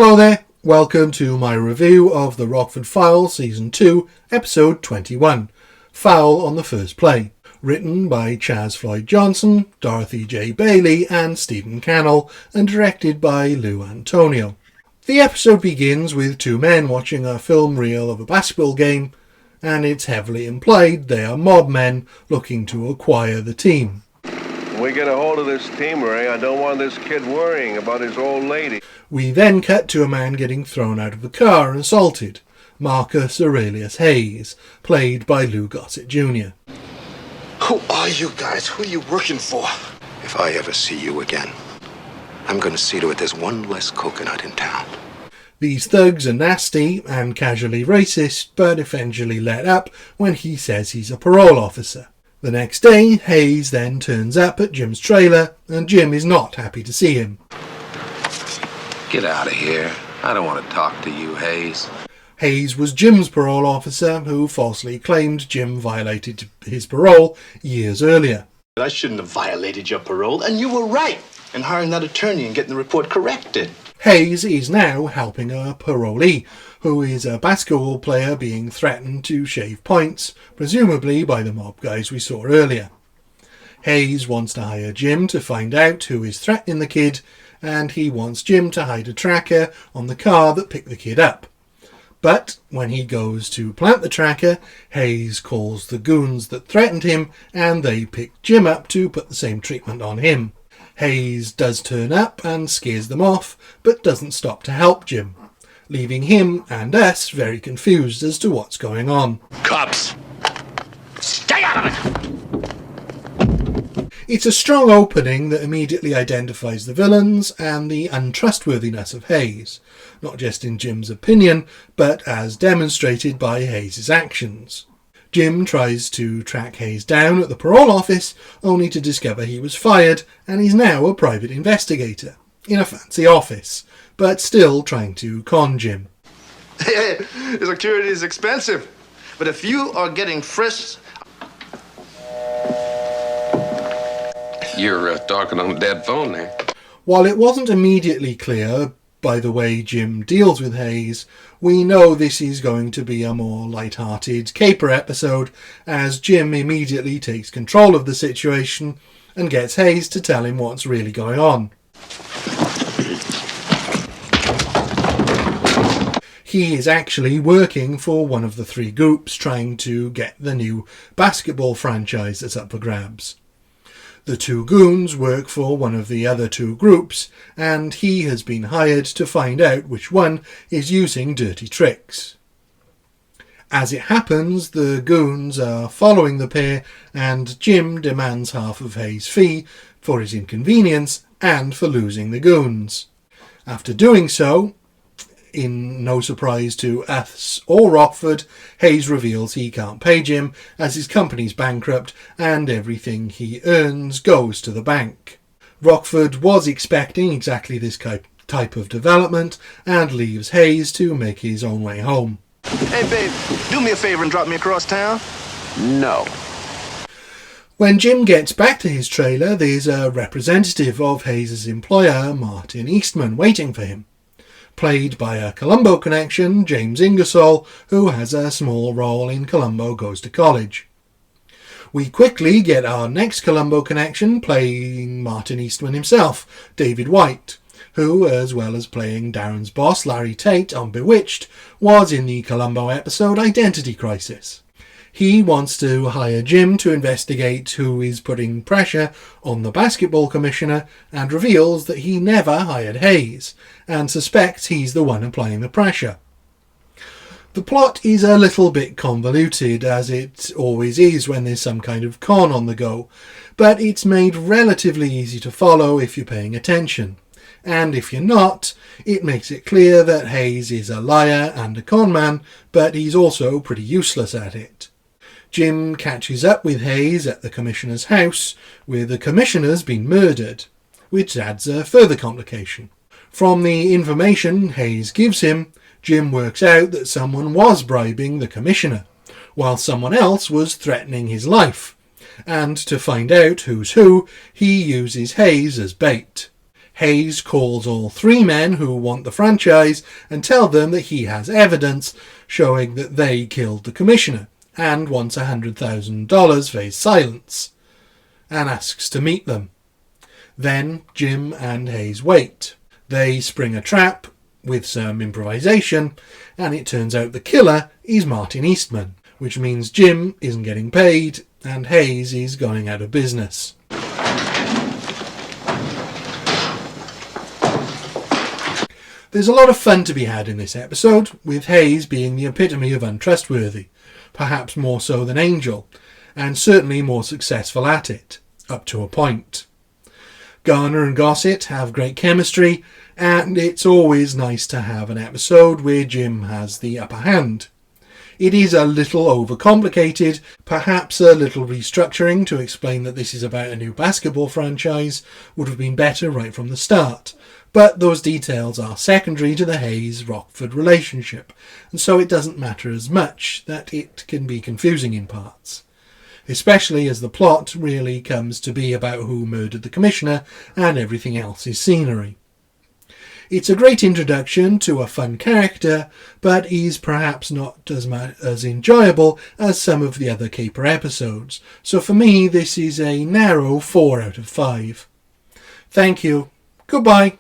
Hello there, welcome to my review of the Rockford Files Season 2, Episode 21, Foul on the First Play, written by Chas Floyd Johnson, Dorothy J. Bailey and Stephen Cannell, and directed by Lou Antonio. The episode begins with two men watching a film reel of a basketball game, and it's heavily implied they are mob men looking to acquire the team. When we get a hold of this team, Ray, I don't want this kid worrying about his old lady. We then cut to a man getting thrown out of the car and assaulted, Marcus Aurelius Hayes, played by Lou Gossett Jr. Who are you guys? Who are you working for? If I ever see you again, I'm going to see to it there's one less coconut in town. These thugs are nasty and casually racist, but eventually let up when he says he's a parole officer. The next day, Hayes then turns up at Jim's trailer, and Jim is not happy to see him. Get out of here. I don't want to talk to you, Hayes. Hayes was Jim's parole officer who falsely claimed Jim violated his parole years earlier. I shouldn't have violated your parole, and you were right in hiring that attorney and getting the report corrected. Hayes is now helping a parolee, who is a basketball player being threatened to shave points, presumably by the mob guys we saw earlier. Hayes wants to hire Jim to find out who is threatening the kid, and he wants Jim to hide a tracker on the car that picked the kid up. But when he goes to plant the tracker, Hayes calls the goons that threatened him, and they pick Jim up to put the same treatment on him. Hayes does turn up and scares them off, but doesn't stop to help Jim, leaving him and us very confused as to what's going on. Cops! Stay out of it! It's a strong opening that immediately identifies the villains and the untrustworthiness of Hayes, not just in Jim's opinion, but as demonstrated by Hayes' actions. Jim tries to track Hayes down at the parole office, only to discover he was fired and he's now a private investigator, in a fancy office, but still trying to con Jim. Hey, security is expensive, but if you are getting frisked... You're talking on a dead phone there. While it wasn't immediately clear by the way Jim deals with Hayes, we know this is going to be a more light-hearted caper episode, as Jim immediately takes control of the situation and gets Hayes to tell him what's really going on. He is actually working for one of the three groups trying to get the new basketball franchise that's up for grabs. The two goons work for one of the other two groups, and he has been hired to find out which one is using dirty tricks. As it happens, the goons are following the pair, and Jim demands half of Hayes' fee for his inconvenience and for losing the goons. After doing so, in no surprise to us or Rockford, Hayes reveals he can't pay Jim as his company's bankrupt and everything he earns goes to the bank. Rockford was expecting exactly this type of development and leaves Hayes to make his own way home. Hey, babe, do me a favor and drop me across town. No. When Jim gets back to his trailer, there's a representative of Hayes' employer, Martin Eastman, waiting for him, played by a Columbo connection, James Ingersoll, who has a small role in Columbo Goes to College. We quickly get our next Columbo connection, playing Martin Eastman himself, David White, who, as well as playing Darren's boss, Larry Tate, on Bewitched, was in the Columbo episode Identity Crisis. He wants to hire Jim to investigate who is putting pressure on the basketball commissioner and reveals that he never hired Hayes and suspects he's the one applying the pressure. The plot is a little bit convoluted, as it always is when there's some kind of con on the go, but it's made relatively easy to follow if you're paying attention. And if you're not, it makes it clear that Hayes is a liar and a con man, but he's also pretty useless at it. Jim catches up with Hayes at the Commissioner's house, where the Commissioner's been murdered, which adds a further complication. From the information Hayes gives him, Jim works out that someone was bribing the Commissioner, while someone else was threatening his life, and to find out who's who, he uses Hayes as bait. Hayes calls all three men who want the franchise and tell them that he has evidence showing that they killed the commissioner and wants $100,000 for his silence, and asks to meet them. Then Jim and Hayes wait. They spring a trap with some improvisation, and it turns out the killer is Martin Eastman, which means Jim isn't getting paid and Hayes is going out of business. There's a lot of fun to be had in this episode, with Hayes being the epitome of untrustworthy, perhaps more so than Angel, and certainly more successful at it, up to a point. Garner and Gossett have great chemistry, and it's always nice to have an episode where Jim has the upper hand. It is a little overcomplicated, perhaps a little restructuring to explain that this is about a new basketball franchise would have been better right from the start, but those details are secondary to the Hayes-Rockford relationship, and so it doesn't matter as much that it can be confusing in parts, especially as the plot really comes to be about who murdered the commissioner and everything else is scenery. It's a great introduction to a fun character, but is perhaps not as enjoyable as some of the other Caper episodes, so for me this is a narrow 4 out of 5. Thank you. Goodbye.